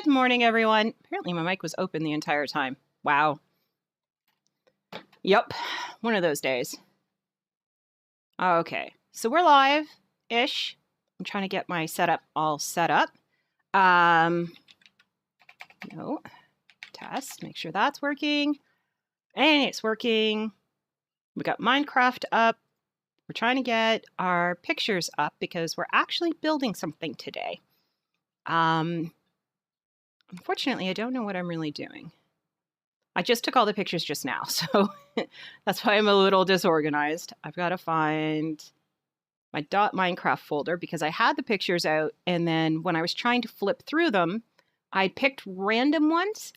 Good morning, everyone. Apparently my mic was open the entire time. Wow. Yep, one of those days. Okay, so we're live-ish. I'm trying to get my setup all set up. No, test, make sure that's working. And it's working. We got Minecraft up. We're trying to get our pictures up because we're actually building something today. Unfortunately, I don't know what I'm really doing. I just took all the pictures just now, so that's why I'm a little disorganized. I've got to find my .minecraft folder because I had the pictures out, and then when I was trying to flip through them, I picked random ones,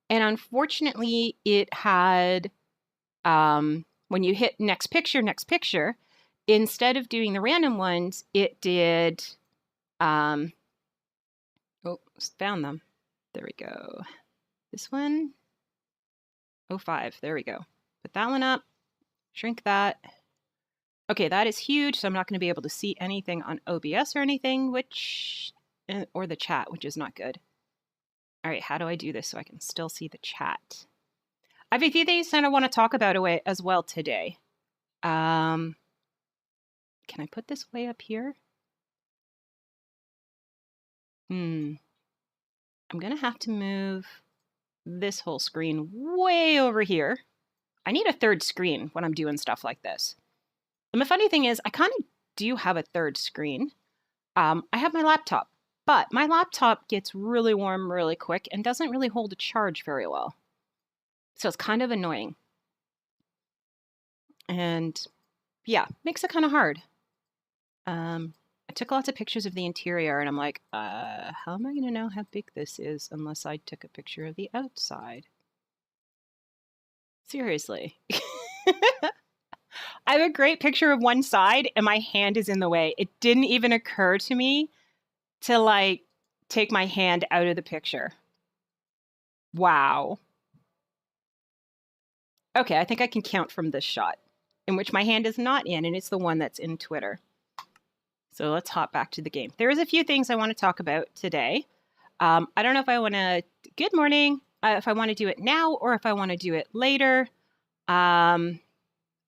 and unfortunately, it had, when you hit next picture, instead of doing the random ones, it did, found them. There we go. This one, 05, there we go. Put that one up, shrink that. Okay, that is huge, so I'm not going to be able to see anything on OBS or anything, or the chat, which is not good. All right, how do I do this so I can still see the chat? I have a few things that I want to talk about as well today. Can I put this way up here? I'm going to have to move this whole screen way over here. I need a third screen when I'm doing stuff like this. And the funny thing is, I kind of do have a third screen. I have my laptop, but my laptop gets really warm really quick and doesn't really hold a charge very well. So it's kind of annoying. And yeah, makes it kind of hard. I took lots of pictures of the interior and I'm like, how am I going to know how big this is unless I took a picture of the outside? Seriously. I have a great picture of one side and my hand is in the way. It didn't even occur to me to like take my hand out of the picture. Wow. Okay, I think I can count from this shot in which my hand is not in, and it's the one that's in Twitter. So let's hop back to the game. There is a few things I want to talk about today. I don't know if I want to, good morning, if I want to do it now or if I want to do it later. I'm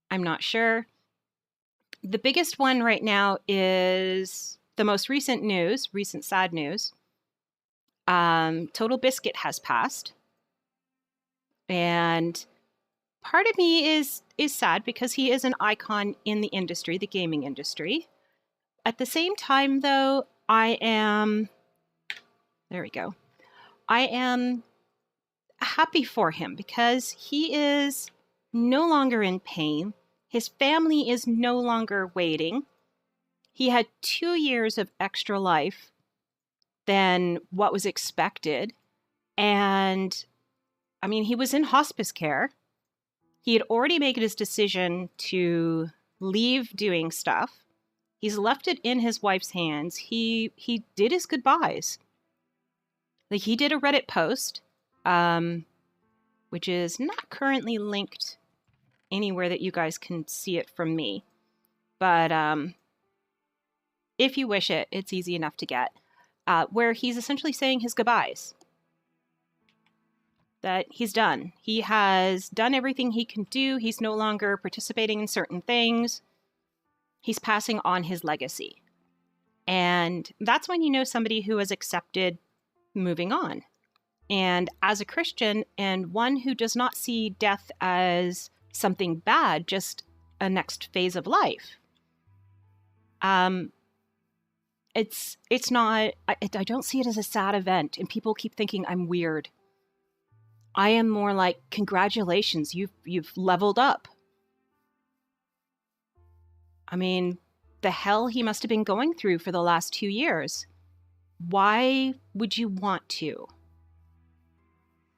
not sure. The biggest one right now is the most recent news, recent sad news. Total Biscuit has passed. And part of me is sad because he is an icon in the industry, the gaming industry. At the same time, though, I am happy for him because he is no longer in pain. His family is no longer waiting. He had 2 years of extra life than what was expected. And, I mean, he was in hospice care. He had already made his decision to leave doing stuff. He's left it in his wife's hands. He did his goodbyes. Like, he did a Reddit post, which is not currently linked anywhere that you guys can see it from me. But if you wish it, it's easy enough to get, where he's essentially saying his goodbyes. That he's done. He has done everything he can do. He's no longer participating in certain things. He's passing on his legacy. And that's when you know somebody who has accepted moving on. And as a Christian and one who does not see death as something bad, just a next phase of life, it's not, I don't see it as a sad event. And people keep thinking I'm weird. I am more like, congratulations, you've leveled up. I mean, the hell he must have been going through for the last 2 years. Why would you want to?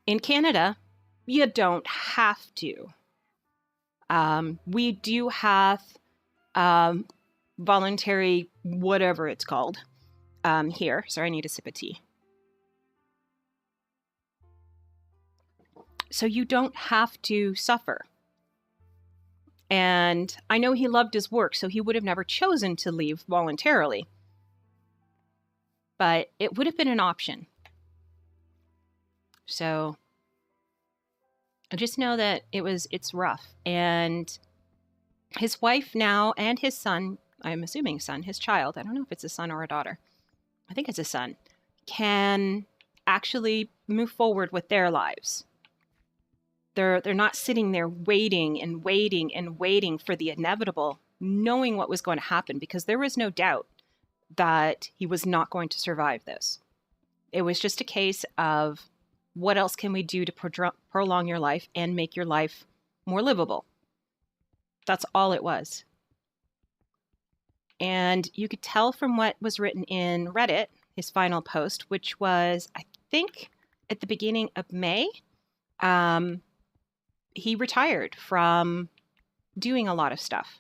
In Canada, you don't have to. We do have voluntary, whatever it's called, here. Sorry, I need a sip of tea. So you don't have to suffer. And I know he loved his work, so he would have never chosen to leave voluntarily. But it would have been an option. So I just know that it's rough. And his wife now and his son, I'm assuming son, his child, I don't know if it's a son or a daughter, I think it's a son, can actually move forward with their lives. They're not sitting there waiting and waiting and waiting for the inevitable, knowing what was going to happen, because there was no doubt that he was not going to survive this. It was just a case of, what else can we do to prolong your life and make your life more livable? That's all it was. And you could tell from what was written in Reddit, his final post, which was, I think, at the beginning of May, he retired from doing a lot of stuff.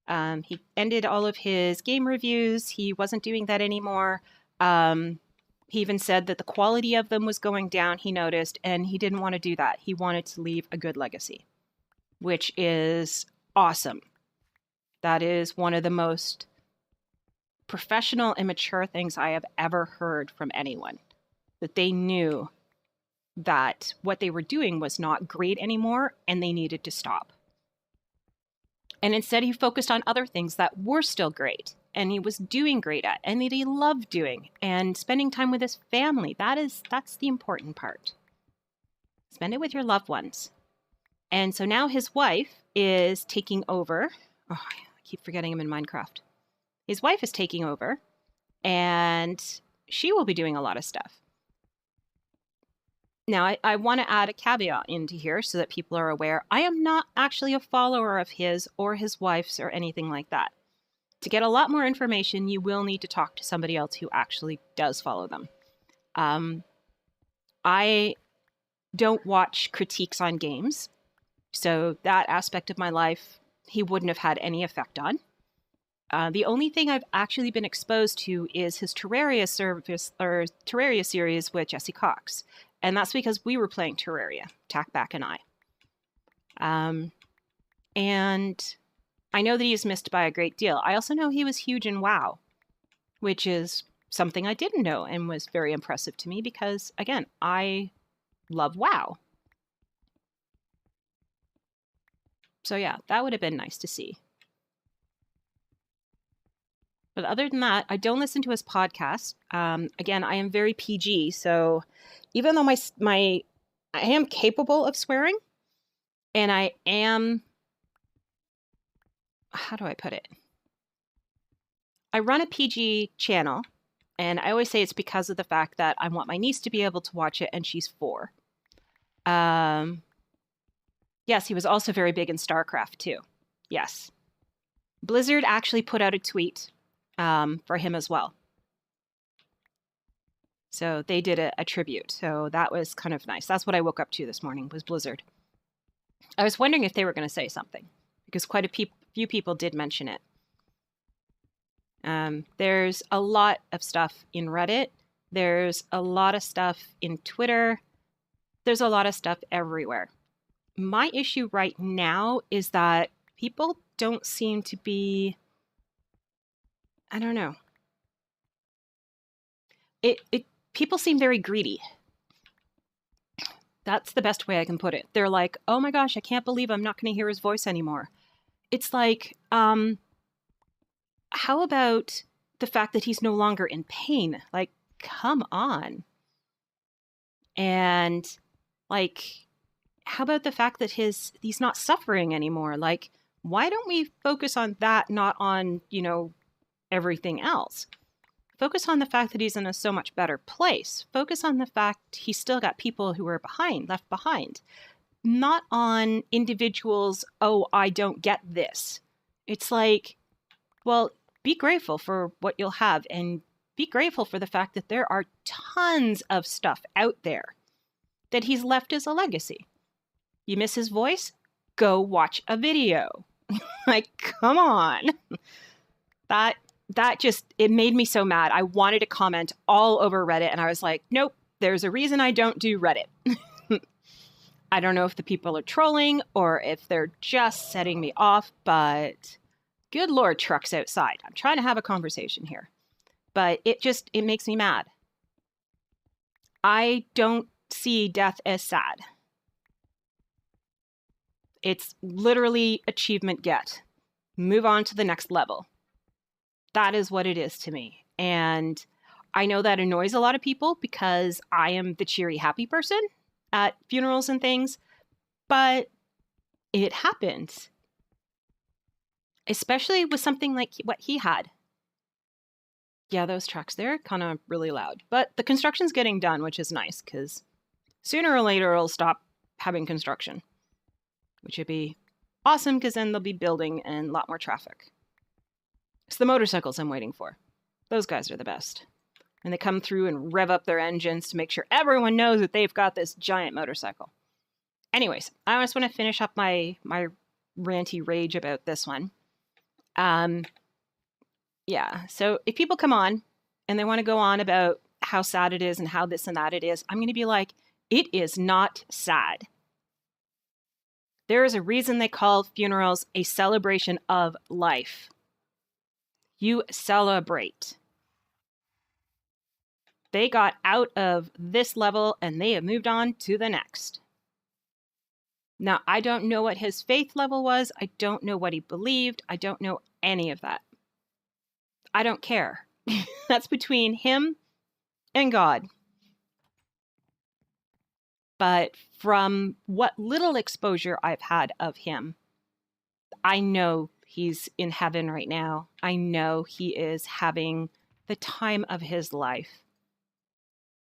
He ended all of his game reviews. He wasn't doing that anymore. He even said that the quality of them was going down, he noticed, and he didn't want to do that. He wanted to leave a good legacy, which is awesome. That is one of the most professional and mature things I have ever heard from anyone. That they knew that what they were doing was not great anymore and they needed to stop. And instead he focused on other things that were still great and he was doing great at and that he loved doing, and spending time with his family. That's the important part. Spend it with your loved ones. And so now his wife is taking over. Oh, I keep forgetting him in Minecraft. His wife is taking over and she will be doing a lot of stuff. Now, I want to add a caveat into here so that people are aware. I am not actually a follower of his or his wife's or anything like that. To get a lot more information, you will need to talk to somebody else who actually does follow them. I don't watch critiques on games, so that aspect of my life, he wouldn't have had any effect on. The only thing I've actually been exposed to is his Terraria series with Jesse Cox. And that's because we were playing Terraria, Tackback and I. And I know that he's missed by a great deal. I also know he was huge in WoW, which is something I didn't know and was very impressive to me because, again, I love WoW. So yeah, that would have been nice to see. But other than that, I don't listen to his podcast. Again, I am very PG, so even though I am capable of swearing, and I am, how do I put it? I run a PG channel, and I always say it's because of the fact that I want my niece to be able to watch it, and she's 4. Yes, he was also very big in StarCraft too. Yes. Blizzard actually put out a tweet for him as well. So they did a tribute. So that was kind of nice. That's what I woke up to this morning, was Blizzard. I was wondering if they were going to say something, because quite a few people did mention it. There's a lot of stuff in Reddit. There's a lot of stuff in Twitter. There's a lot of stuff everywhere. My issue right now is that people don't seem to be, I don't know. People seem very greedy. That's the best way I can put it. They're like, oh my gosh, I can't believe I'm not going to hear his voice anymore. It's like, how about the fact that he's no longer in pain? Like, come on. And like, how about the fact that he's not suffering anymore? Like, why don't we focus on that, not on, everything else? Focus on the fact that he's in a so much better place. Focus on the fact he's still got people who are left behind. Not on individuals, oh, I don't get this. It's like, well, be grateful for what you'll have and be grateful for the fact that there are tons of stuff out there that he's left as a legacy. You miss his voice? Go watch a video. Like, come on. That just, it made me so mad. I wanted to comment all over Reddit and I was like, nope, there's a reason I don't do Reddit. I don't know if the people are trolling or if they're just setting me off, but good Lord, trucks outside. I'm trying to have a conversation here, but it makes me mad. I don't see death as sad. It's literally achievement get. Move on to the next level. That is what it is to me. And I know that annoys a lot of people because I am the cheery, happy person at funerals and things, but it happens. Especially with something like what he had. Yeah, those trucks, they're kind of really loud. But the construction's getting done, which is nice because sooner or later it'll stop having construction, which would be awesome because then they'll be building and a lot more traffic. It's the motorcycles I'm waiting for. Those guys are the best. And they come through and rev up their engines to make sure everyone knows that they've got this giant motorcycle. Anyways, I just want to finish up my ranty rage about this one. Yeah, so if people come on and they want to go on about how sad it is and how this and that it is, I'm going to be like, it is not sad. There is a reason they call funerals a celebration of life. You celebrate. They got out of this level and they have moved on to the next. Now, I don't know what his faith level was. I don't know what he believed. I don't know any of that. I don't care. That's between him and God. But from what little exposure I've had of him, I know he's in heaven right now. I know he is having the time of his life.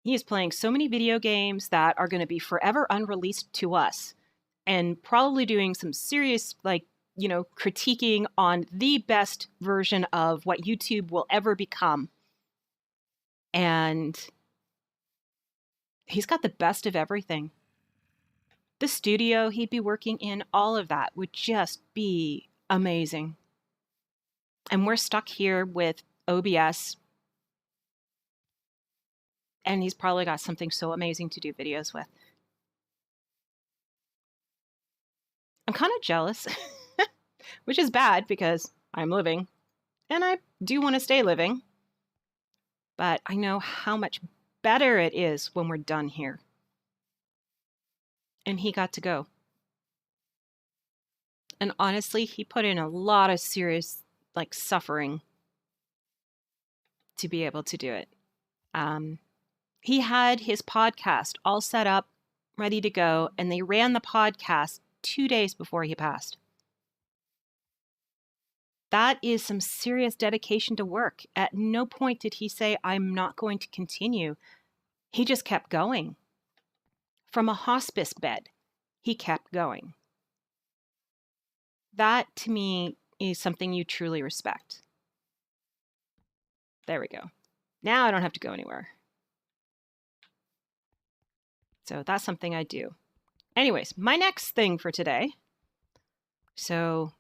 He is playing so many video games that are going to be forever unreleased to us and probably doing some serious, critiquing on the best version of what YouTube will ever become. And he's got the best of everything. The studio he'd be working in, all of that would just be amazing. And we're stuck here with OBS. And he's probably got something so amazing to do videos with. I'm kind of jealous, which is bad because I'm living and I do want to stay living. But I know how much better it is when we're done here. And he got to go. And honestly, he put in a lot of serious, suffering to be able to do it. He had his podcast all set up, ready to go, and they ran the podcast 2 days before he passed. That is some serious dedication to work. At no point did he say, I'm not going to continue. He just kept going. From a hospice bed, he kept going. That, to me, is something you truly respect. There we go. Now I don't have to go anywhere. So that's something I do. Anyways, my next thing for today. So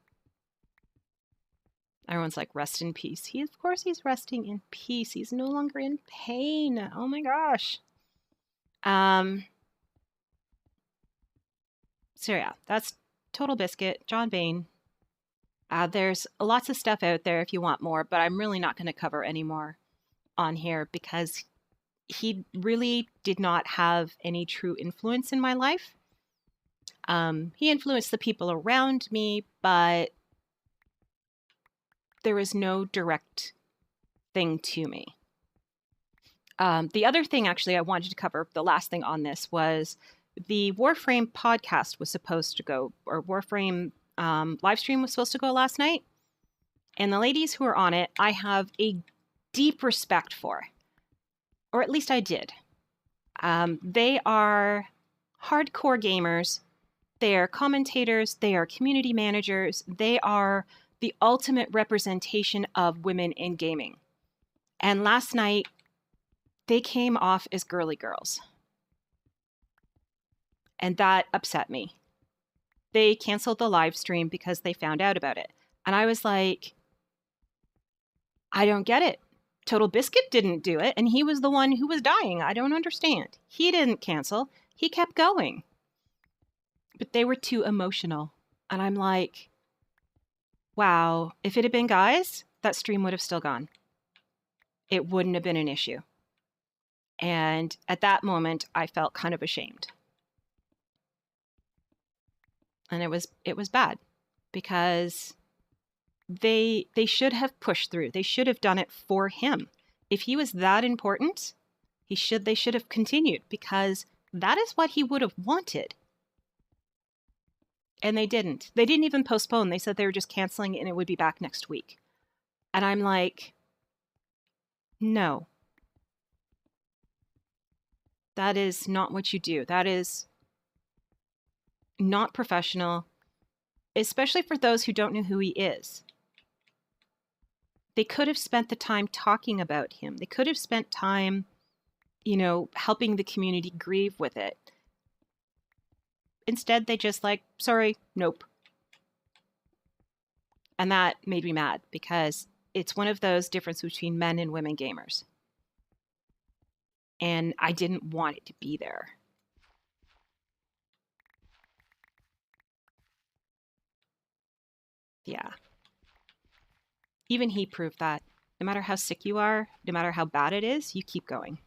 everyone's like, rest in peace. Of course he's resting in peace. He's no longer in pain. Oh my gosh. So yeah, that's Total Biscuit, John Bain. There's lots of stuff out there if you want more, but I'm really not going to cover any more on here because he really did not have any true influence in my life. He influenced the people around me, but there was no direct thing to me. The other thing, actually, I wanted to cover, the last thing on this, was the Warframe podcast was supposed to go, or Warframe live stream was supposed to go last night. And the ladies who are on it, I have a deep respect for, or at least I did. They are hardcore gamers. They are commentators. They are community managers. They are the ultimate representation of women in gaming. And last night, they came off as girly girls. And that upset me. They canceled the live stream because they found out about it. And I was like, I don't get it. Total Biscuit didn't do it, and he was the one who was dying. I don't understand. He didn't cancel. He kept going. But they were too emotional. And I'm like, wow, if it had been guys, that stream would have still gone. It wouldn't have been an issue. And at that moment, I felt kind of ashamed. And it was bad because they should have pushed through. They should have done it for him. If he was that important, they should have continued, because that is what he would have wanted. And they didn't. They didn't even postpone. They said they were just canceling it and it would be back next week. And I'm like, no. That is not what you do. That is not professional, especially for those who don't know who he is. They could have spent the time talking about him. They could have spent time, helping the community grieve with it. Instead, they just sorry, nope. And that made me mad, because it's one of those differences between men and women gamers. And I didn't want it to be there. Yeah. Even he proved that no matter how sick you are, no matter how bad it is, you keep going.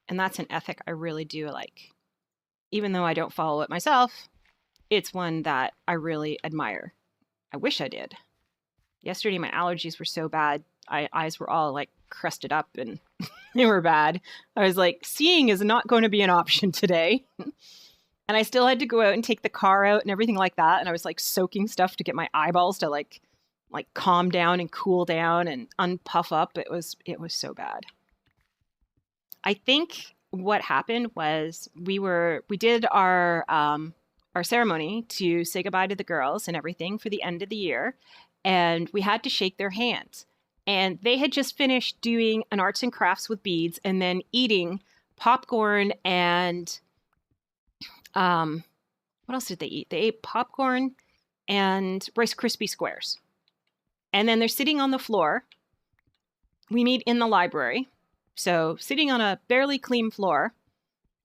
And that's an ethic I really do like. Even though I don't follow it myself, it's one that I really admire. I wish I did. Yesterday, my allergies were so bad. Eyes were all crusted up and they were bad. I was like, seeing is not going to be an option today. And I still had to go out and take the car out and everything like that. And I was soaking stuff to get my eyeballs to calm down and cool down and unpuff up. It was so bad. I think what happened was we did our ceremony to say goodbye to the girls and everything for the end of the year. And we had to shake their hands. And they had just finished doing an arts and crafts with beads and then eating popcorn and what else did they eat? They ate popcorn and Rice Krispie squares. And then they're sitting on the floor. We meet in the library. So sitting on a barely clean floor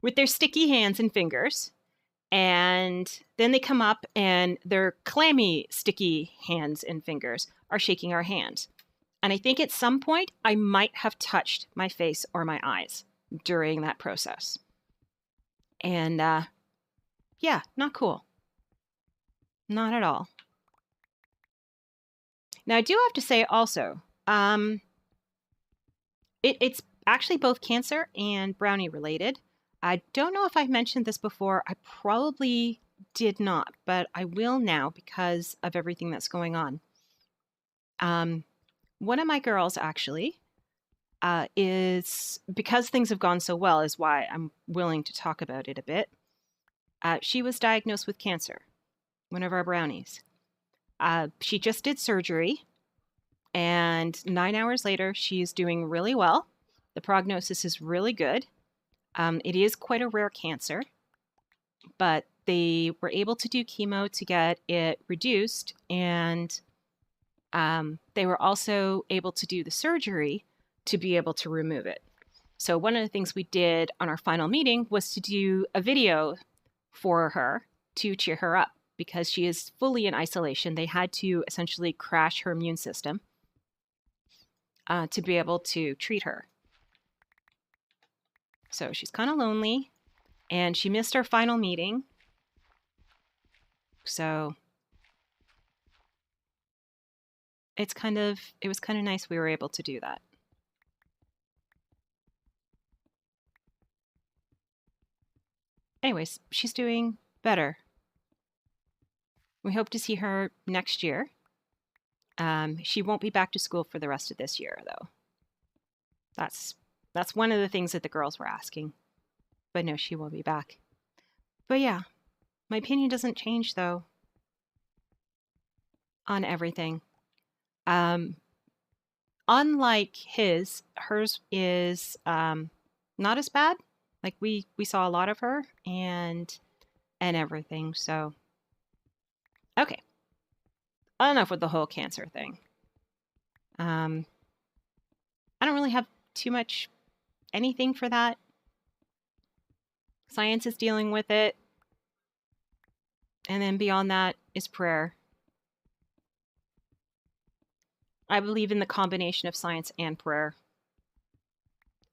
with their sticky hands and fingers. And then they come up and their clammy, sticky hands and fingers are shaking our hands. And I think at some point I might have touched my face or my eyes during that process. And yeah, not cool. Not at all. Now, I do have to say also, it's actually both cancer and brownie related. I don't know if I mentioned this before. I probably did not, but I will now because of everything that's going on. One of my girls actually is, because things have gone so well, is why I'm willing to talk about it a bit. She was diagnosed with cancer, one of our brownies. She just did surgery, and 9 hours later, she's doing really well. The prognosis is really good. It is quite a rare cancer, but they were able to do chemo to get it reduced, and they were also able to do the surgery to be able to remove it. So one of the things we did on our final meeting was to do a video for her to cheer her up, because she is fully in isolation. They had to essentially crash her immune system to be able to treat her. So she's kind of lonely, and she missed our final meeting. So it was kind of nice we were able to do that. Anyways, she's doing better. We hope to see her next year. She won't be back to school for the rest of this year, though. That's one of the things that the girls were asking. But no, she won't be back. But yeah, my opinion doesn't change, though, on everything. Unlike hers is not as bad. We saw a lot of her and everything. So, okay. Enough with the whole cancer thing. I don't really have too much anything for that. Science is dealing with it. And then beyond that is prayer. I believe in the combination of science and prayer.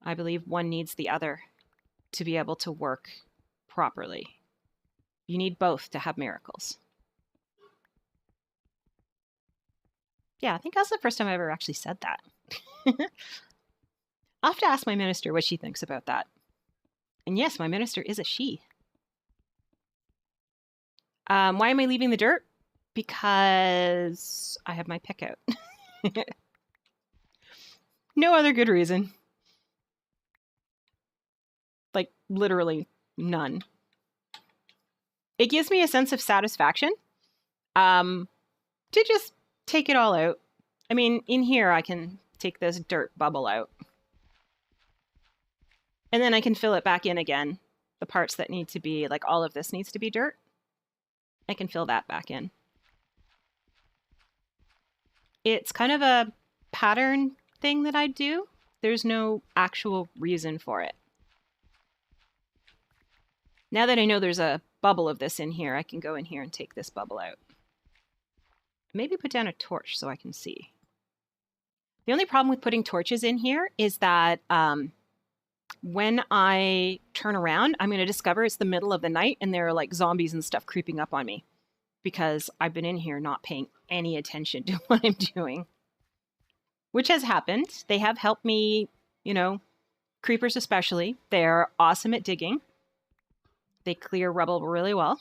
I believe one needs the other to be able to work properly. You need both to have miracles. Yeah, I think that's the first time I ever actually said that. I'll have to ask my minister what she thinks about that. And yes, my minister is a she. Why am I leaving the dirt? Because I have my pick out. No other good reason. Like, literally none. It gives me a sense of satisfaction to just take it all out. I mean, in here, I can take this dirt bubble out. And then I can fill it back in again. The parts that need to be, like all of this needs to be dirt. I can fill that back in. It's kind of a pattern thing that I do. There's no actual reason for it. Now that I know there's a bubble of this in here, I can go in here and take this bubble out. Maybe put down a torch so I can see. The only problem with putting torches in here is that when I turn around, I'm going to discover it's the middle of the night and there are like zombies and stuff creeping up on me because I've been in here not paying any attention to what I'm doing, which has happened. They have helped me, you know, creepers especially. They're awesome at digging. They clear rubble really well.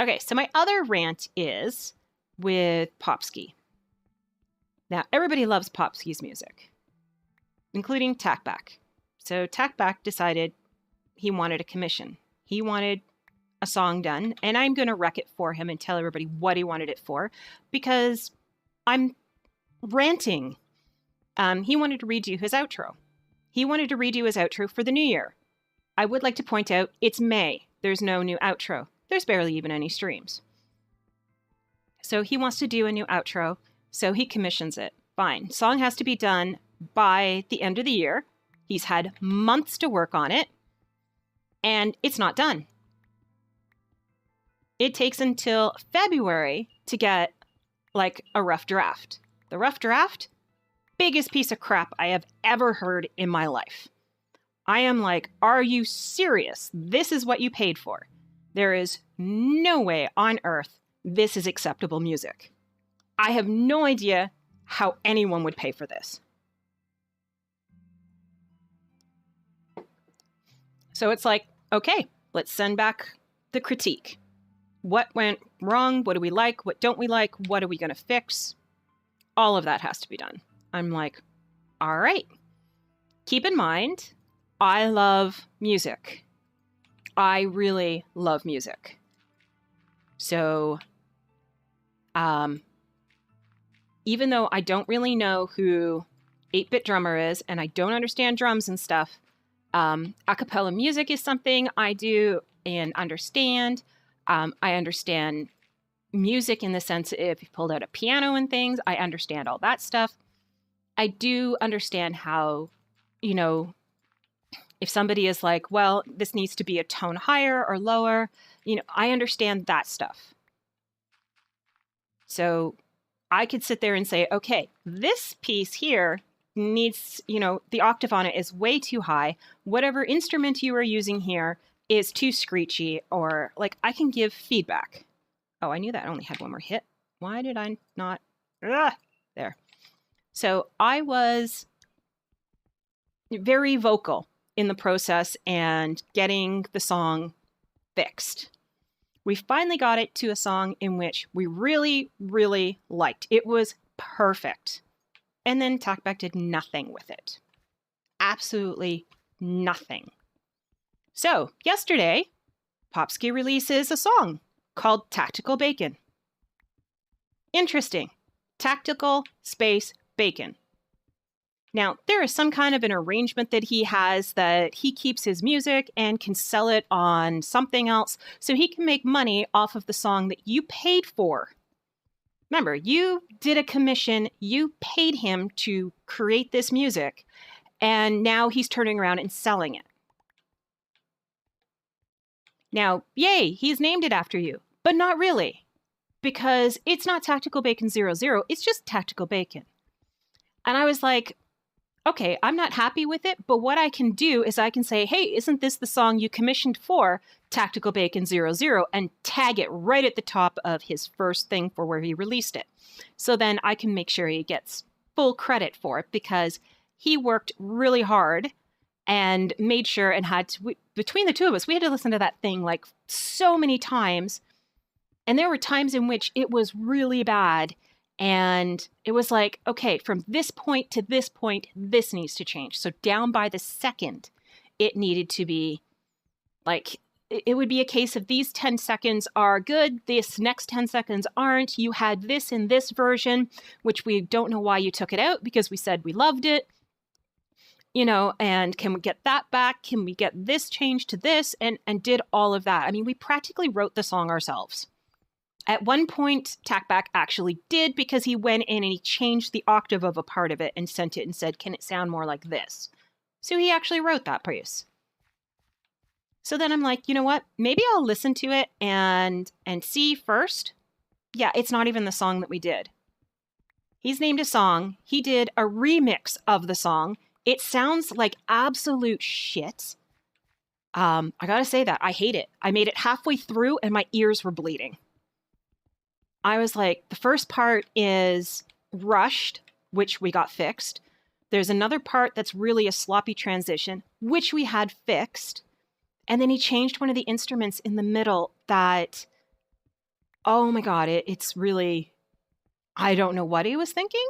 Okay, so my other rant is with Popsky. Now, everybody loves Popsky's music, including Tackback. So Tackback decided he wanted a commission. He wanted a song done, and I'm going to wreck it for him and tell everybody what he wanted it for, because I'm ranting. He wanted to redo his outro. He wanted to redo his outro for the new year. I would like to point out, it's May. There's no new outro. There's barely even any streams. So he wants to do a new outro, so he commissions it. Fine. Song has to be done by the end of the year. He's had months to work on it, and it's not done. It takes until February to get, like, a rough draft. The rough draft? Biggest piece of crap I have ever heard in my life. I am like, are you serious? This is what you paid for. There is no way on earth this is acceptable music. I have no idea how anyone would pay for this. So it's like, okay, let's send back the critique. What went wrong? What do we like? What don't we like? What are we going to fix? All of that has to be done. I'm like, all right. Keep in mind, I love music. I really love music. So, even though I don't really know who 8-Bit Drummer is, and I don't understand drums and stuff, a cappella music is something I do and understand. I understand music in the sense if you pulled out a piano and things, I understand all that stuff. I do understand how, you know, if somebody is like, well, this needs to be a tone higher or lower, you know, I understand that stuff. So I could sit there and say, okay, this piece here needs, you know, the octave on it is way too high. Whatever instrument you are using here is too screechy, or like I can give feedback. Oh, I knew that I only had one more hit. Why did I not? There. So I was very vocal in the process and getting the song fixed. We finally got it to a song in which we really, really liked. It was perfect. And then Talkback did nothing with it. Absolutely nothing. So yesterday, Popsky releases a song called Tactical Bacon. Interesting. Tactical space bacon. Now, there is some kind of an arrangement that he has that he keeps his music and can sell it on something else so he can make money off of the song that you paid for. Remember, you did a commission, you paid him to create this music, and now he's turning around and selling it. Now, yay, he's named it after you, but not really. because it's not Tactical Bacon 00, it's just Tactical Bacon. And I was like, okay, I'm not happy with it, but what I can do is I can say, hey, isn't this the song you commissioned for Tactical Bacon 00, and tag it right at the top of his first thing for where he released it. So then I can make sure he gets full credit for it, because he worked really hard and made sure and had to, between the two of us, we had to listen to that thing like so many times. And there were times in which it was really bad. And it was like, okay, from this point to this point, this needs to change. So down by the second, it needed to be like, it would be a case of these 10 seconds are good, this next 10 seconds aren't. You had this in this version, which we don't know why you took it out, because we said we loved it. You know, and can we get that back? Can we get this changed to this? And did all of that. I mean, we practically wrote the song ourselves. At one point, Tackback actually did, because he went in and he changed the octave of a part of it and sent it and said, can it sound more like this? So he actually wrote that piece. So then I'm like, you know what? Maybe I'll listen to it and see first. Yeah, it's not even the song that we did. He's named a song. He did a remix of the song. It sounds like absolute shit. I gotta say that. I hate it. I made it halfway through and my ears were bleeding. I was like, the first part is rushed, which we got fixed. There's another part that's really a sloppy transition, which we had fixed. And then he changed one of the instruments in the middle that, oh my God, it's really, I don't know what he was thinking,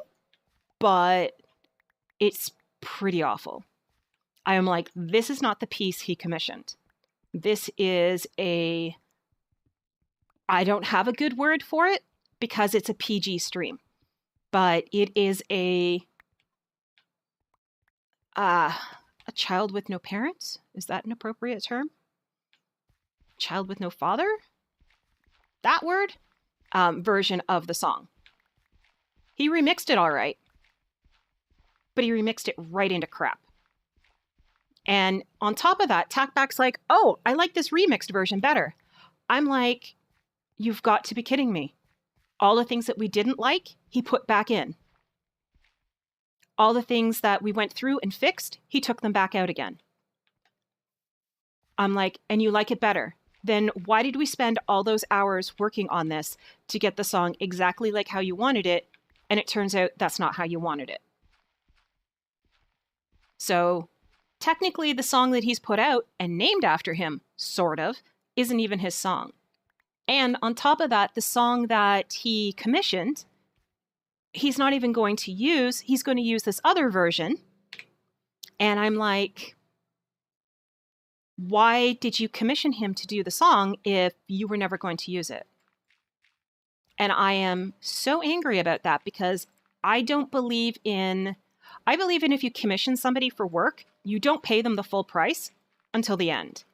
but it's pretty awful. I am like, this is not the piece he commissioned. This is I don't have a good word for it because it's a PG stream, but it is a child with no parents. Is that an appropriate term? Child with no father? That word? Version of the song. He remixed it all right, but he remixed it right into crap. And on top of that, Tackback's like, oh, I like this remixed version better. I'm like, you've got to be kidding me. All the things that we didn't like, he put back in. All the things that we went through and fixed, he took them back out again. I'm like, and you like it better? Then why did we spend all those hours working on this to get the song exactly like how you wanted it? And it turns out that's not how you wanted it. So technically the song that he's put out and named after him, sort of, isn't even his song. And on top of that, the song that he commissioned, he's not even going to use. He's going to use this other version. And I'm like, why did you commission him to do the song if you were never going to use it? And I am so angry about that, because I believe in if you commission somebody for work, you don't pay them the full price until the end.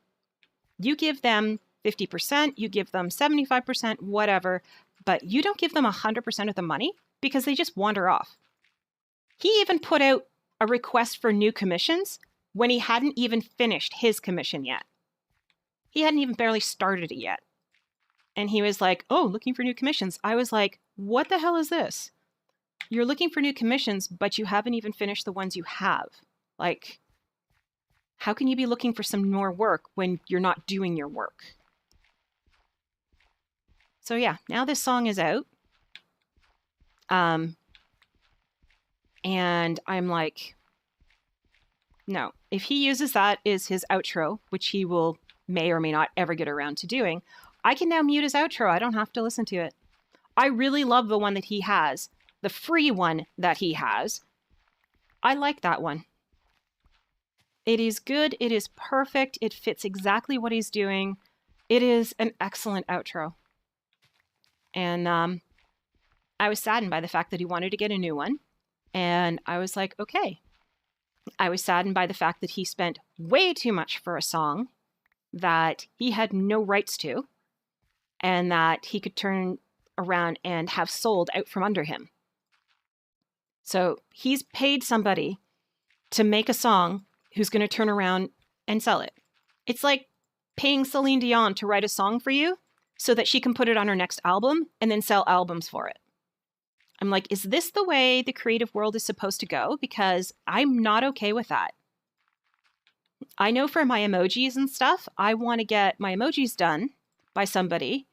You give them 50%, you give them 75%, whatever, but you don't give them 100% of the money, because they just wander off. He even put out a request for new commissions when he hadn't even finished his commission yet. He hadn't even barely started it yet. And he was like, oh, looking for new commissions. I was like, what the hell is this? You're looking for new commissions, but you haven't even finished the ones you have. Like, how can you be looking for some more work when you're not doing your work? So yeah, now this song is out. And I'm like, no, if he uses that as his outro, which he may or may not ever get around to doing, I can now mute his outro. I don't have to listen to it. I really love the one that he has, the free one that he has. I like that one. It is good. It is perfect. It fits exactly what he's doing. It is an excellent outro. And I was saddened by the fact that he wanted to get a new one. And I was like, okay. I was saddened by the fact that he spent way too much for a song that he had no rights to, and that he could turn around and have sold out from under him. So he's paid somebody to make a song who's going to turn around and sell it. It's like paying Celine Dion to write a song for you so that she can put it on her next album and then sell albums for it. I'm like, is this the way the creative world is supposed to go? Because I'm not okay with that. I know for my emojis and stuff, I want to get my emojis done by somebody,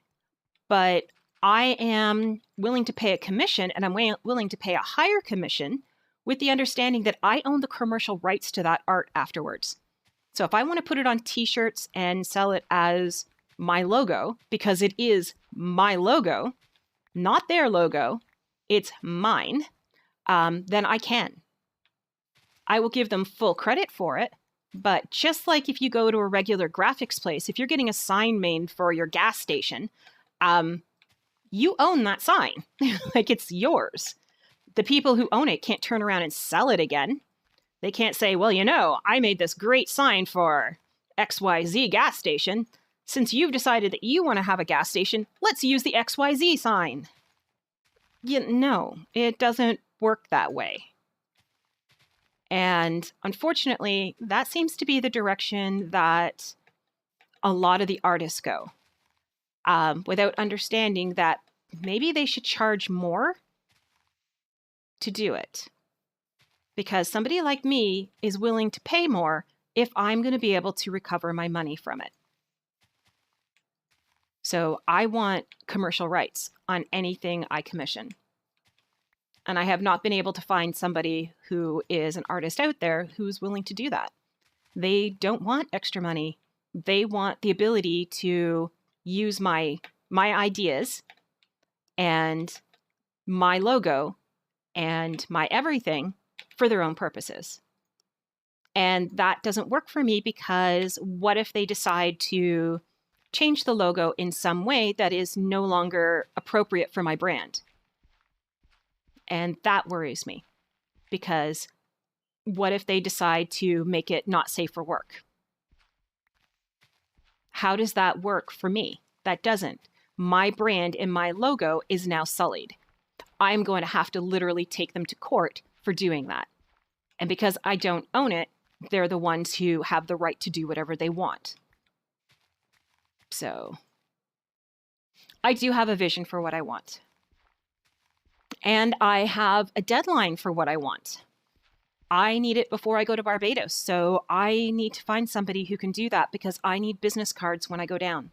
but I am willing to pay a commission, and I'm willing to pay a higher commission with the understanding that I own the commercial rights to that art afterwards. So if I want to put it on t-shirts and sell it as my logo, because it is my logo, not their logo, it's mine, then I can. I will give them full credit for it. But just like if you go to a regular graphics place, if you're getting a sign made for your gas station, you own that sign. Like, it's yours. The people who own it can't turn around and sell it again. They can't say, well, you know, I made this great sign for XYZ gas station. Since you've decided that you want to have a gas station, let's use the XYZ sign. No, it doesn't work that way. And unfortunately, that seems to be the direction that a lot of the artists go, without understanding that maybe they should charge more to do it. Because somebody like me is willing to pay more if I'm going to be able to recover my money from it. So I want commercial rights on anything I commission. And I have not been able to find somebody who is an artist out there who's willing to do that. They don't want extra money. They want the ability to use my ideas and my logo and my everything for their own purposes. And that doesn't work for me, because what if they decide to change the logo in some way that is no longer appropriate for my brand? And that worries me, because what if they decide to make it not safe for work? How does that work for me? That doesn't. My brand and my logo is now sullied. I'm going to have to literally take them to court for doing that. And because I don't own it, they're the ones who have the right to do whatever they want. So I do have a vision for what I want. And I have a deadline for what I want. I need it before I go to Barbados. So I need to find somebody who can do that, because I need business cards when I go down.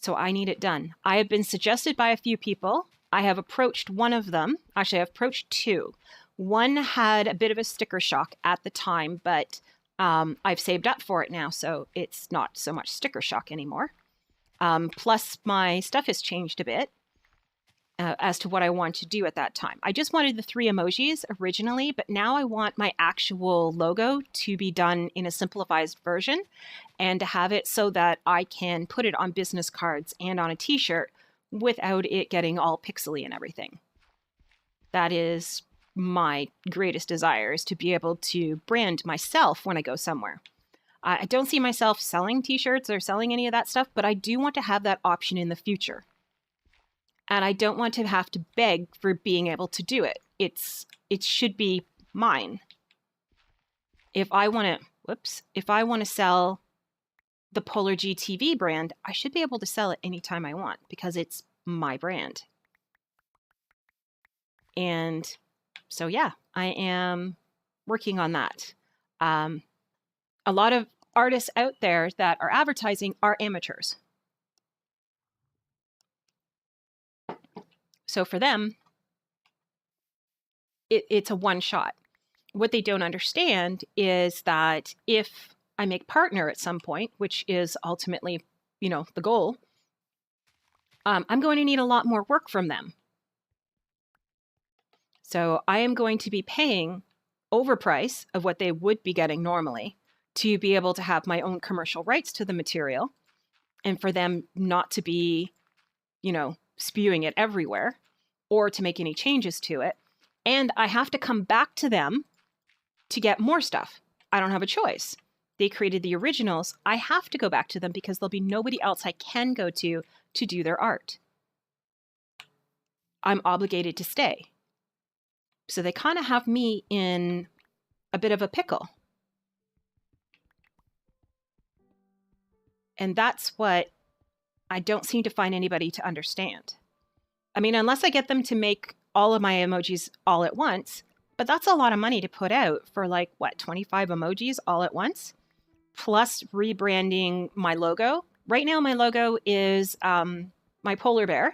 So I need it done. I have been suggested by a few people. I have approached one of them. Actually, I've approached two. One had a bit of a sticker shock at the time, but I've saved up for it now, so it's not so much sticker shock anymore. Plus, my stuff has changed a bit. As to what I want to do at that time. I just wanted the 3 emojis originally, but now I want my actual logo to be done in a simplified version, and to have it so that I can put it on business cards and on a t-shirt without it getting all pixely and everything. That is my greatest desire, is to be able to brand myself when I go somewhere. I don't see myself selling t-shirts or selling any of that stuff, but I do want to have that option in the future. And I don't want to have to beg for being able to do it. It should be mine. If I want to sell the Polar GTV brand, I should be able to sell it anytime I want, because it's my brand. And so, yeah, I am working on that. A lot of artists out there that are advertising are amateurs. So for them, it's a one shot. What they don't understand is that if I make partner at some point, which is ultimately, the goal, I'm going to need a lot more work from them. So I am going to be paying overprice of what they would be getting normally to be able to have my own commercial rights to the material, and for them not to be, spewing it everywhere or to make any changes to it. And I have to come back to them to get more stuff. I don't have a choice. They created the originals. I have to go back to them because there'll be nobody else I can go to do their art. I'm obligated to stay. So they kind of have me in a bit of a pickle. And that's what I don't seem to find anybody to understand. I mean, unless I get them to make all of my emojis all at once, but that's a lot of money to put out for like, what, 25 emojis all at once, plus rebranding my logo. Right now, my logo is my polar bear,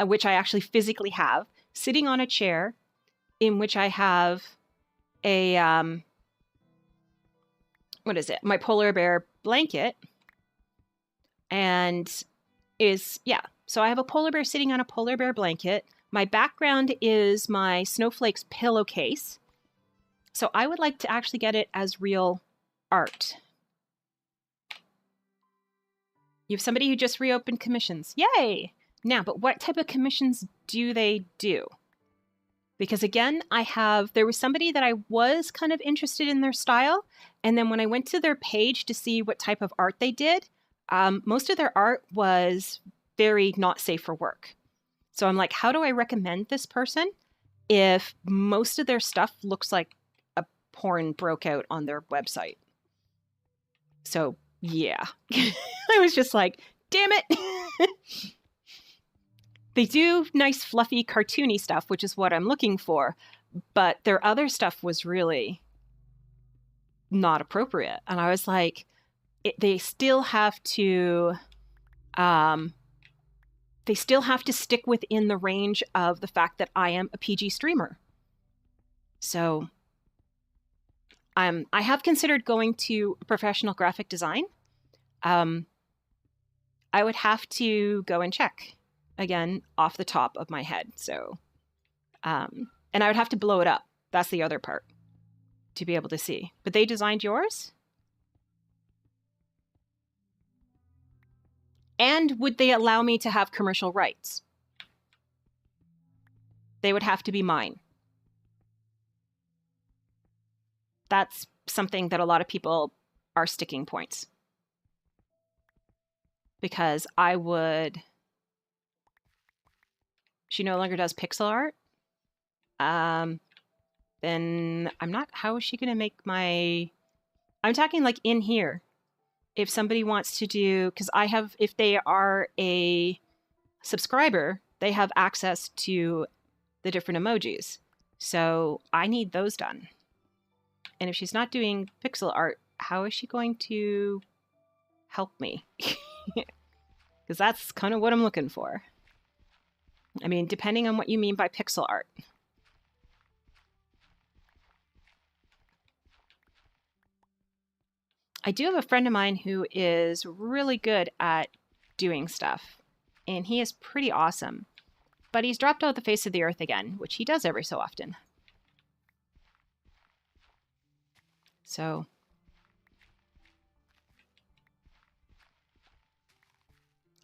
which I actually physically have, sitting on a chair in which I have a, my polar bear blanket. And so I have a polar bear sitting on a polar bear blanket. My background is my snowflakes pillowcase. So I would like to actually get it as real art. You have somebody who just reopened commissions. Yay! Now, but what type of commissions do they do? Because again, there was somebody that I was kind of interested in their style. And then when I went to their page to see what type of art they did, most of their art was very not safe for work. So I'm like, how do I recommend this person if most of their stuff looks like a porn broke out on their website? So yeah, I was just like, damn it. They do nice, fluffy, cartoony stuff, which is what I'm looking for. But their other stuff was really not appropriate. And I was like, they still have to stick within the range of the fact that I am a PG streamer. So I have considered going to professional graphic design. I would have to go and check again off the top of my head. So, and I would have to blow it up. That's the other part to be able to see. But they designed yours? And would they allow me to have commercial rights? They would have to be mine. That's something that a lot of people are sticking points. Because she no longer does pixel art. Then how is she going to make I'm talking like in here. If somebody wants to do, because if they are a subscriber, they have access to the different emojis. So I need those done. And if she's not doing pixel art, how is she going to help me? Because that's kind of what I'm looking for. I mean, depending on what you mean by pixel art. I do have a friend of mine who is really good at doing stuff, and he is pretty awesome. But he's dropped off the face of the earth again, which he does every so often. So,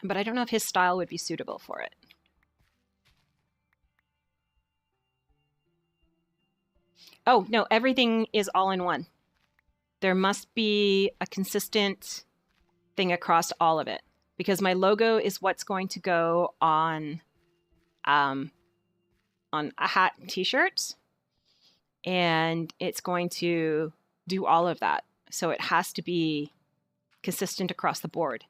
but I don't know if his style would be suitable for it. Oh, no, everything is all in one. There must be a consistent thing across all of it, because my logo is what's going to go on a hat and t-shirts, and it's going to do all of that. So it has to be consistent across the board.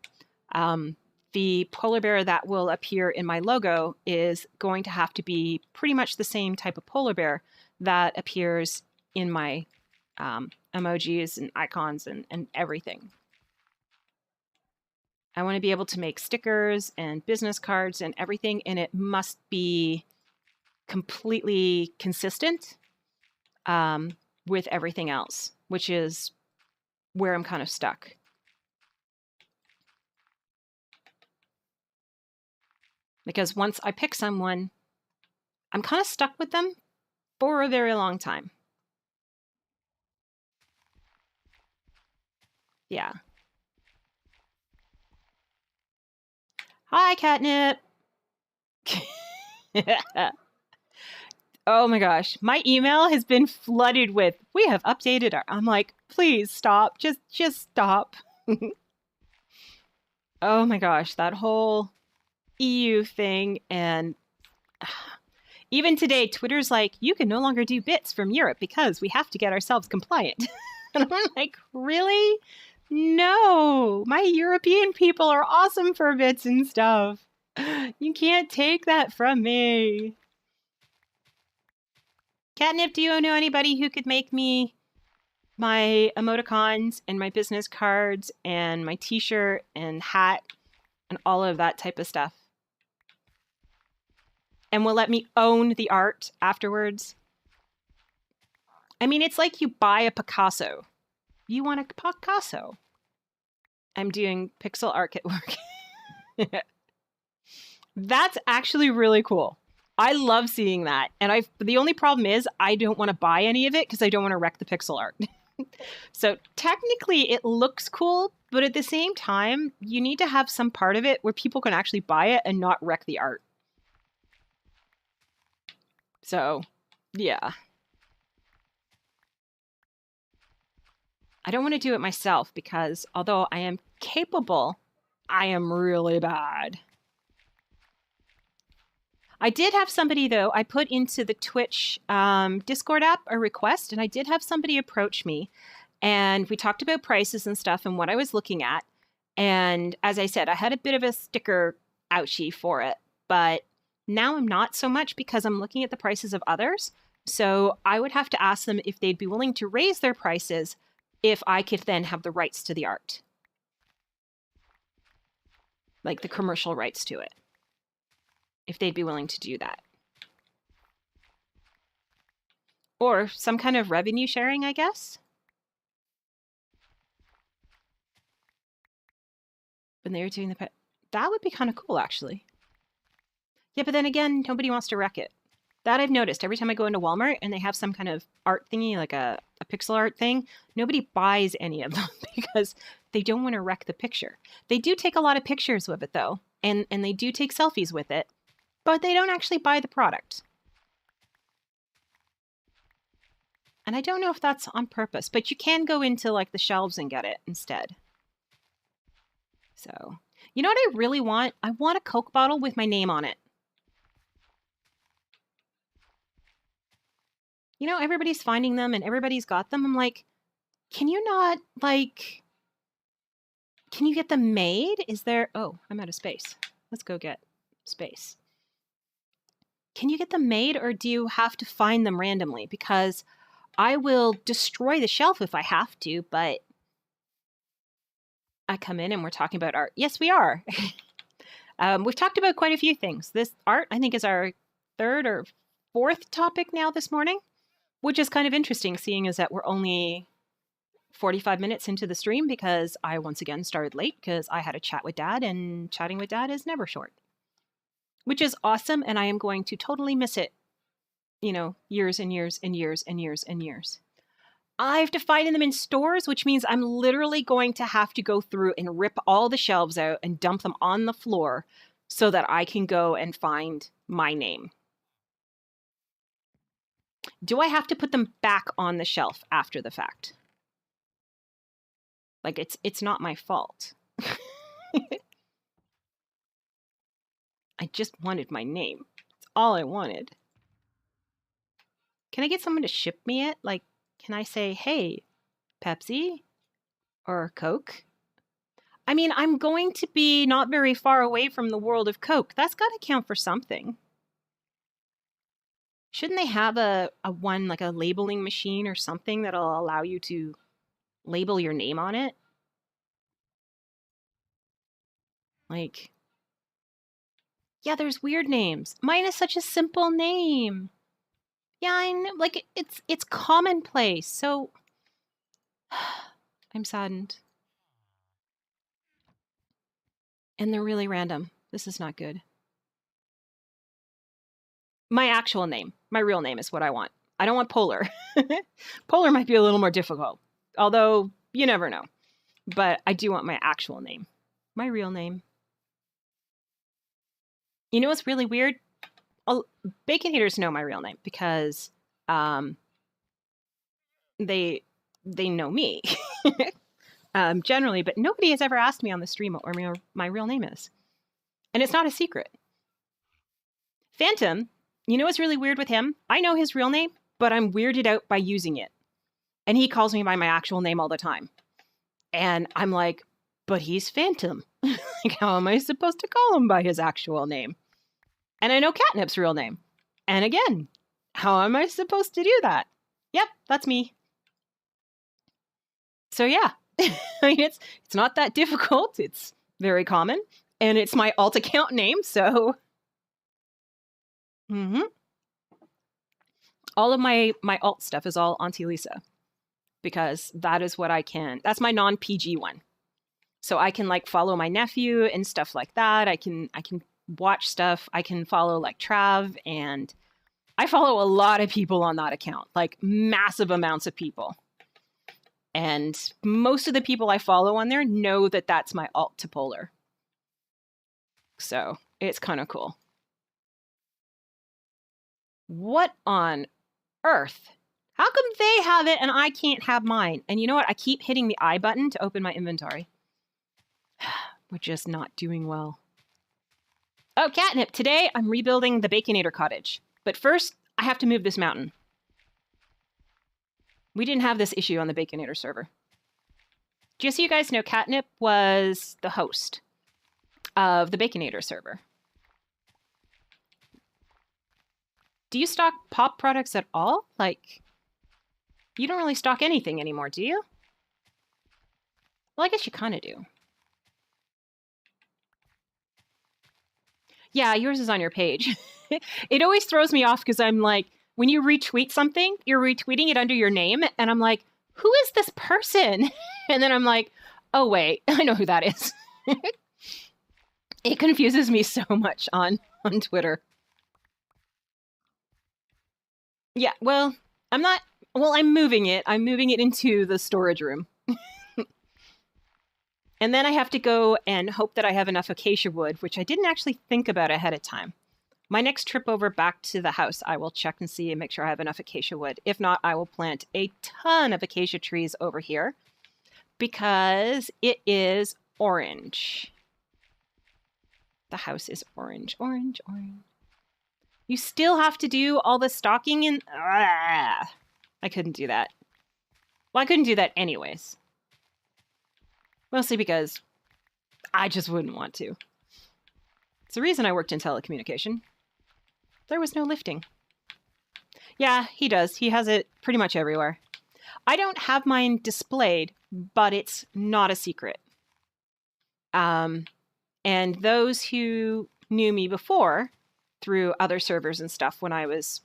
The polar bear that will appear in my logo is going to have to be pretty much the same type of polar bear that appears in my emojis and icons and everything. I want to be able to make stickers and business cards and everything, and it must be completely consistent with everything else, which is where I'm kind of stuck. Because once I pick someone, I'm kind of stuck with them for a very long time. Yeah. Hi, Catnip. Oh my gosh. My email has been flooded with, we have updated our, I'm like, please stop. Just stop. Oh my gosh. That whole EU thing. And even today, Twitter's like, you can no longer do bits from Europe because we have to get ourselves compliant. And I'm like, really? No, my European people are awesome for bits and stuff. You can't take that from me. Catnip, do you know anybody who could make me my emoticons and my business cards and my t-shirt and hat and all of that type of stuff? And will let me own the art afterwards? I mean, it's like you buy a Picasso. You want a Picasso. I'm doing pixel art at work. That's actually really cool. I love seeing that. And the only problem is I don't want to buy any of it because I don't want to wreck the pixel art. So technically it looks cool, but at the same time, you need to have some part of it where people can actually buy it and not wreck the art. So, yeah. I don't want to do it myself because although I am capable, I am really bad. I did have somebody, though, I put into the Twitch Discord app a request, and I did have somebody approach me, and we talked about prices and stuff and what I was looking at. And as I said, I had a bit of a sticker ouchie for it, but now I'm not so much because I'm looking at the prices of others. So I would have to ask them if they'd be willing to raise their prices if I could then have the rights to the art. Like the commercial rights to it. If they'd be willing to do that. Or some kind of revenue sharing, I guess. When they were doing the that would be kind of cool, actually. Yeah, but then again, nobody wants to wreck it. That I've noticed. Every time I go into Walmart and they have some kind of art thingy, like a pixel art thing, nobody buys any of them because they don't want to wreck the picture. They do take a lot of pictures with it, though, and they do take selfies with it, but they don't actually buy the product. And I don't know if that's on purpose, but you can go into like the shelves and get it instead. So, you know what I really want? I want a Coke bottle with my name on it. You know, everybody's finding them and everybody's got them. I'm like, can you not, like, can you get them made? Is there, oh, I'm out of space. Let's go get space. Can you get them made or do you have to find them randomly? Because I will destroy the shelf if I have to, but I come in and we're talking about art. Yes, we are. We've talked about quite a few things. This art, I think, is our third or fourth topic now this morning, which is kind of interesting, seeing as that we're only 45 minutes into the stream because I once again started late because I had a chat with Dad, and chatting with Dad is never short, which is awesome, and I am going to totally miss it, you know, years and years and years and years and years. I have to find them in stores, which means I'm literally going to have to go through and rip all the shelves out and dump them on the floor so that I can go and find my name. Do I have to put them back on the shelf after the fact? Like, it's not my fault. I just wanted my name. That's all I wanted. Can I get someone to ship me it? Like, can I say, hey, Pepsi or Coke? I mean, I'm going to be not very far away from the world of Coke. That's got to count for something. Shouldn't they have a one, like a labeling machine or something that'll allow you to label your name on it? Like, yeah, there's weird names. Mine is such a simple name. Yeah, I know, like, it's commonplace, so I'm saddened. And they're really random. This is not good. My actual name, my real name is what I want. I don't want Polar. Polar might be a little more difficult, although you never know. But I do want my actual name, my real name. You know what's really weird? Baconators know my real name because they know me generally, but nobody has ever asked me on the stream what my real name is. And it's not a secret. Phantom, you know what's really weird with him? I know his real name, but I'm weirded out by using it. And he calls me by my actual name all the time. And I'm like, but he's Phantom. Like, how am I supposed to call him by his actual name? And I know Catnip's real name. And again, how am I supposed to do that? Yep, that's me. So yeah, I mean, it's not that difficult. It's very common. And it's my alt account name, so... All of my alt stuff is all Auntie Lisa. Because that is what I can... That's my non-PG one. So I can like follow my nephew and stuff like that. I can watch stuff. I can follow like Trav, and I follow a lot of people on that account, like massive amounts of people. And most of the people I follow on there know that that's my alt to Polar. So it's kind of cool. What on earth? How come they have it and I can't have mine? And you know what? I keep hitting the I button to open my inventory. We're just not doing well. Oh, catnip. Today I'm rebuilding the Baconator cottage. But first, I have to move this mountain. We didn't have this issue on the Baconator server. Just so you guys know, Catnip was the host of the Baconator server. Do you stock pop products at all? Like, you don't really stock anything anymore, do you? Well, I guess you kind of do. Yeah, yours is on your page. It always throws me off because I'm like, when you retweet something, you're retweeting it under your name. And I'm like, who is this person? And then I'm like, oh, wait, I know who that is. It confuses me so much on Twitter. Yeah, well, I'm moving it. I'm moving it into the storage room. And then I have to go and hope that I have enough acacia wood, which I didn't actually think about ahead of time. My next trip over back to the house, I will check and see and make sure I have enough acacia wood. If not, I will plant a ton of acacia trees over here because it is orange. The house is orange, orange, orange. You still have to do all the stocking and... I couldn't do that. Well, I couldn't do that anyways. Mostly because I just wouldn't want to. It's the reason I worked in telecommunication. There was no lifting. Yeah, he does. He has it pretty much everywhere. I don't have mine displayed, but it's not a secret. And those who knew me before, through other servers and stuff when I was,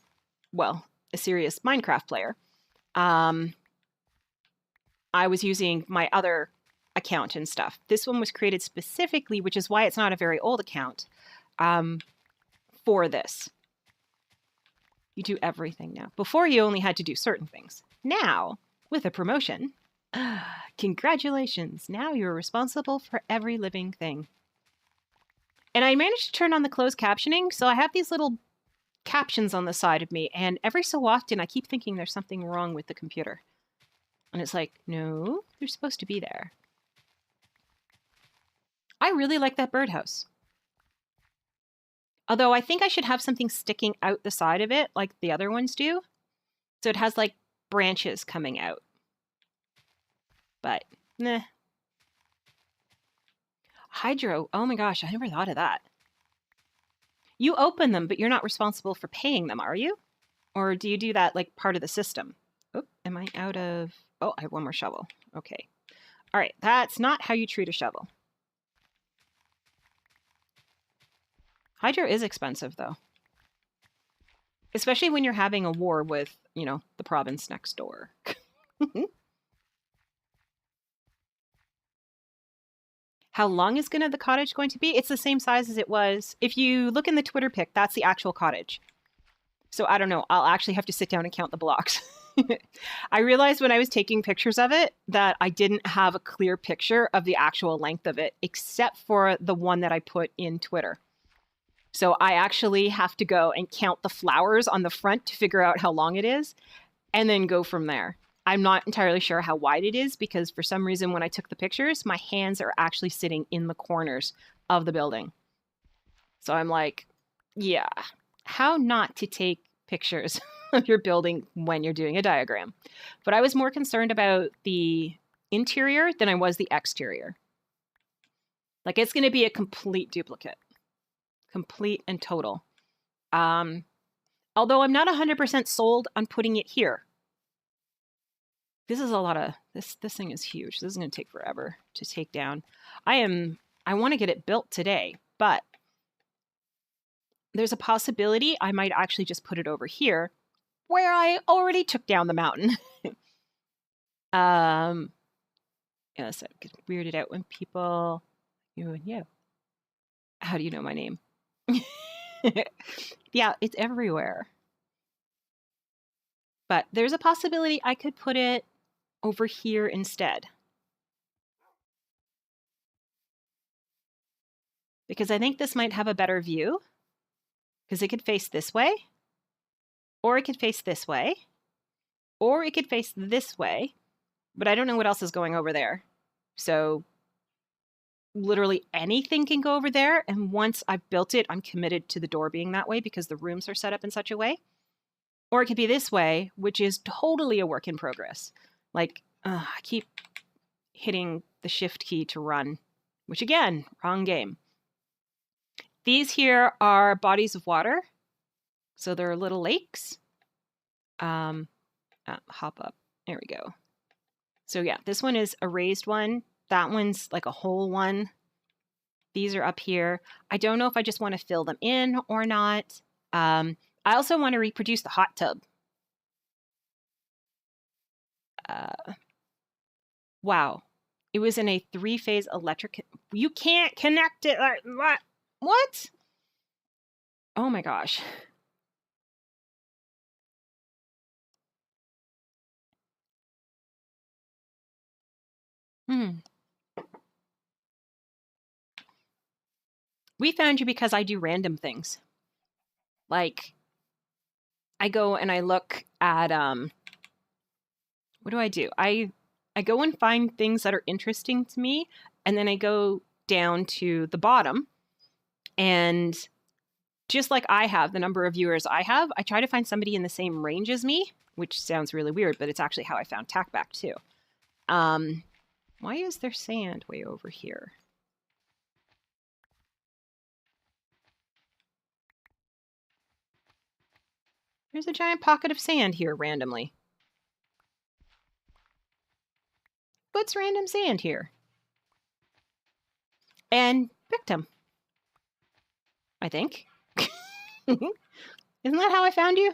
well, a serious Minecraft player, I was using my other account and stuff. This one was created specifically, which is why it's not a very old account, for this. You do everything now. Before, you only had to do certain things. Now, with a promotion, congratulations, now you're responsible for every living thing. And I managed to turn on the closed captioning, so I have these little captions on the side of me, and every so often I keep thinking there's something wrong with the computer. And it's like, no, they're supposed to be there. I really like that birdhouse. Although I think I should have something sticking out the side of it like the other ones do. So it has like branches coming out. But, nah. Hydro, oh my gosh, I never thought of that. You open them, but you're not responsible for paying them, are you? Or do you do that like part of the system? Oh, am I out of... Oh, I have one more shovel. Okay. All right, that's not how you treat a shovel. Hydro is expensive, though. Especially when you're having a war with, you know, the province next door. How long is the cottage going to be? It's the same size as it was. If you look in the Twitter pic, that's the actual cottage. So I don't know. I'll actually have to sit down and count the blocks. I realized when I was taking pictures of it that I didn't have a clear picture of the actual length of it, except for the one that I put in Twitter. So I actually have to go and count the flowers on the front to figure out how long it is, and then go from there. I'm not entirely sure how wide it is because for some reason when I took the pictures, my hands are actually sitting in the corners of the building. So I'm like, yeah, how not to take pictures of your building when you're doing a diagram. But I was more concerned about the interior than I was the exterior. Like, it's going to be a complete duplicate. Complete and total. Although I'm not 100% sold on putting it here. This is a lot of, this thing is huge. This is going to take forever to take down. I want to get it built today, but there's a possibility I might actually just put it over here where I already took down the mountain. Yes, I get weirded out when people, you and you. How do you know my name? Yeah, it's everywhere. But there's a possibility I could put it over here instead. Because I think this might have a better view. Because it could face this way. Or it could face this way. Or it could face this way. But I don't know what else is going over there. So literally anything can go over there. And once I've built it, I'm committed to the door being that way because the rooms are set up in such a way. Or it could be this way, which is totally a work in progress. Like, I keep hitting the shift key to run, which again, wrong game. These here are bodies of water. So they're little lakes. Hop up. There we go. So yeah, this one is a raised one. That one's like a whole one. These are up here. I don't know if I just want to fill them in or not. I also want to reproduce the hot tub. Wow. It was in a 3-phase electric. You can't connect it. What? What? Oh my gosh. We found you because I do random things. Like, I go and I look at, what do? I go and find things that are interesting to me, and then I go down to the bottom, and just like I have the number of viewers I have, I try to find somebody in the same range as me, which sounds really weird, but it's actually how I found Tackback too. Why is there sand way over here? There's a giant pocket of sand here randomly. What's random sand here? And victim, I think. Isn't that how I found you?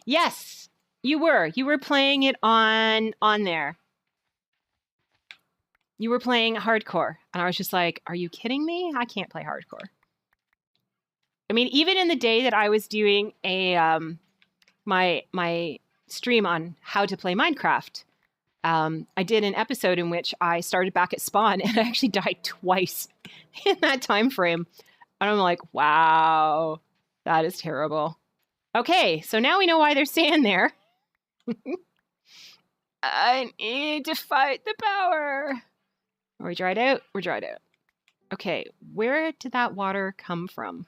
Yes, you were. You were playing it on there. You were playing hardcore. And I was just like, are you kidding me? I can't play hardcore. I mean, even in the day that I was doing a my stream on how to play Minecraft, I did an episode in which I started back at spawn and I actually died twice in that time frame. And I'm like, wow, that is terrible. Okay, so now we know why there's sand there. I need to fight the power. Are we dried out? We're dried out. Okay, where did that water come from?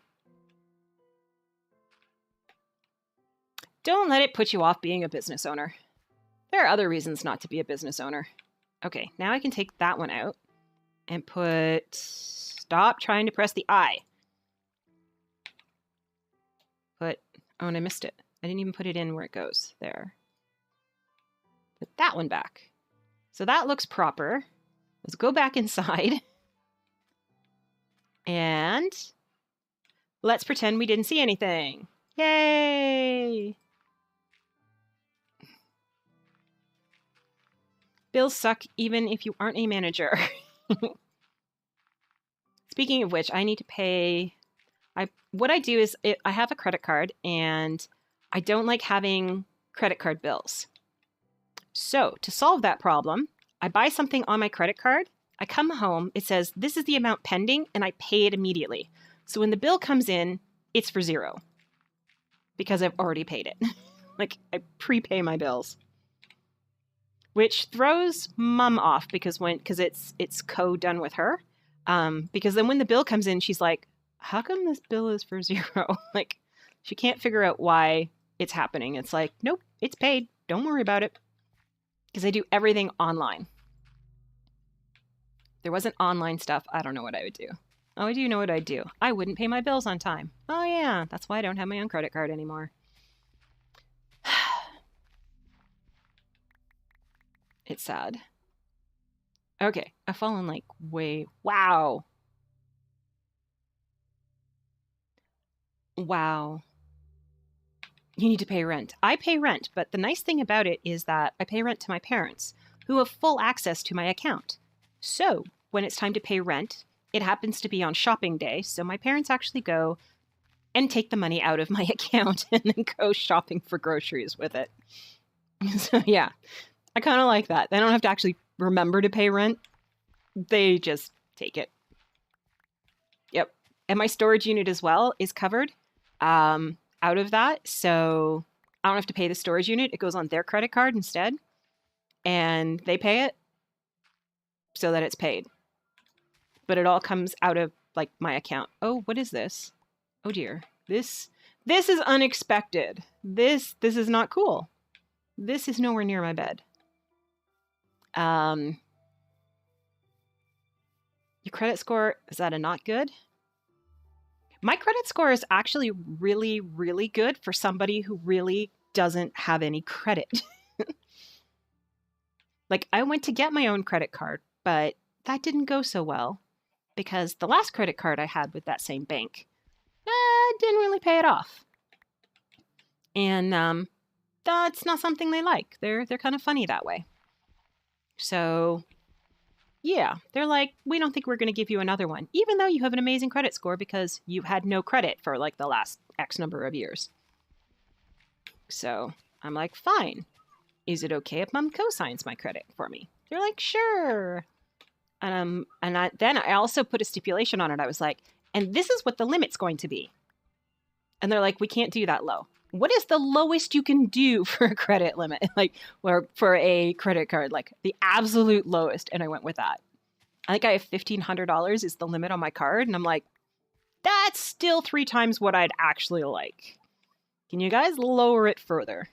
Don't let it put you off being a business owner. There are other reasons not to be a business owner. Okay, now I can take that one out and put... Stop trying to press the I. Put... Oh, and I missed it. I didn't even put it in where it goes. There. Put that one back. So that looks proper. Let's go back inside. And let's pretend we didn't see anything. Yay! Bills suck even if you aren't a manager. Speaking of which, I need to pay... What I do is I have a credit card and I don't like having credit card bills. So to solve that problem, I buy something on my credit card. I come home, it says, this is the amount pending, and I pay it immediately. So when the bill comes in, it's for $0 because I've already paid it. Like, I prepay my bills. Which throws mom off because it's co-done with her. Because then when the bill comes in, she's like, how come this bill is for $0? Like, she can't figure out why it's happening. It's like, nope, it's paid. Don't worry about it. because I do everything online. If there wasn't online stuff, I don't know what I would do. Oh, I do know what I'd do. I wouldn't pay my bills on time. Oh yeah, that's why I don't have my own credit card anymore. It's sad. Okay, I've fallen like way. Wow. Wow. You need to pay rent. I pay rent, but the nice thing about it is that I pay rent to my parents, who have full access to my account. So when it's time to pay rent, it happens to be on shopping day, so my parents actually go and take the money out of my account and then go shopping for groceries with it. So yeah, I kind of like that. They don't have to actually remember to pay rent. They just take it. Yep. And my storage unit as well is covered out of that. So I don't have to pay the storage unit. It goes on their credit card instead. And they pay it so that it's paid. But it all comes out of like my account. Oh, what is this? Oh dear. This is unexpected. This is not cool. This is nowhere near my bed. Your credit score, is that a not good? My credit score is actually really, really good for somebody who really doesn't have any credit. Like, I went to get my own credit card, but that didn't go so well because the last credit card I had with that same bank didn't really pay it off. And that's not something they like. They're kind of funny that way. So yeah, they're like, we don't think we're going to give you another one, even though you have an amazing credit score because you had no credit for like the last X number of years. So I'm like, fine. Is it okay if Mom co-signs my credit for me? They're like, sure. Then I also put a stipulation on it. I was like, and this is what the limit's going to be. And they're like, we can't do that low. What is the lowest you can do for a credit limit? Like, or for a credit card, like the absolute lowest. And I went with that. I think I have $1,500 is the limit on my card. And I'm like, that's still 3 times what I'd actually like. Can you guys lower it further?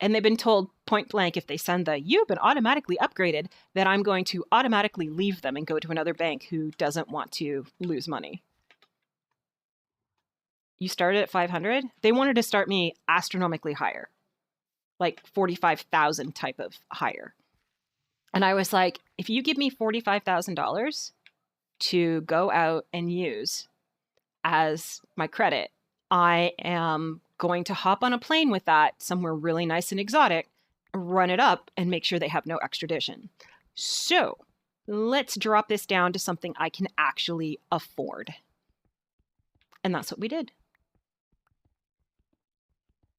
And they've been told point blank, if they send the "you've been automatically upgraded," that I'm going to automatically leave them and go to another bank who doesn't want to lose money. You started at 500? They wanted to start me astronomically higher, like 45,000 type of higher. And I was like, if you give me $45,000 to go out and use as my credit, I am going to hop on a plane with that somewhere really nice and exotic, run it up, and make sure they have no extradition. So let's drop this down to something I can actually afford. And that's what we did.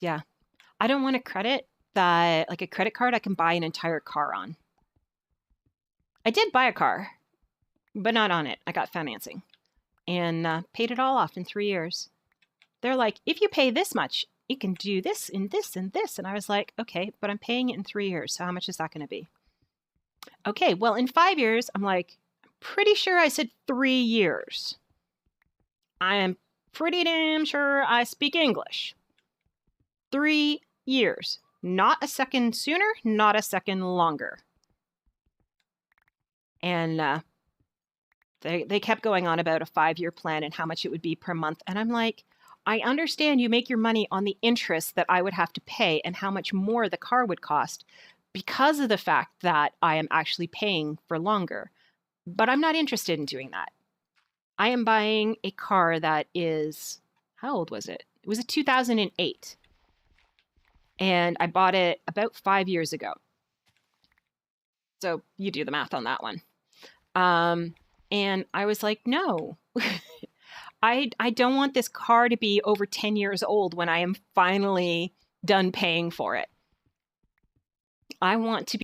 Yeah. I don't want a credit that, like a credit card I can buy an entire car on. I did buy a car, but not on it. I got financing and paid it all off in 3 years. They're like, if you pay this much, you can do this and this and this. And I was like, okay, but I'm paying it in 3 years. So how much is that going to be? Okay, well, in 5 years, I'm like, I'm pretty sure I said 3 years. I am pretty damn sure I speak English. 3 years. Not a second sooner, not a second longer. And they kept going on about a 5-year plan and how much it would be per month. And I'm like, I understand you make your money on the interest that I would have to pay and how much more the car would cost because of the fact that I am actually paying for longer. But I'm not interested in doing that. I am buying a car that is, how old was it? It was a 2008. And I bought it about 5 years ago. So you do the math on that one. And I was like, no, I don't want this car to be over 10 years old when I am finally done paying for it. I want to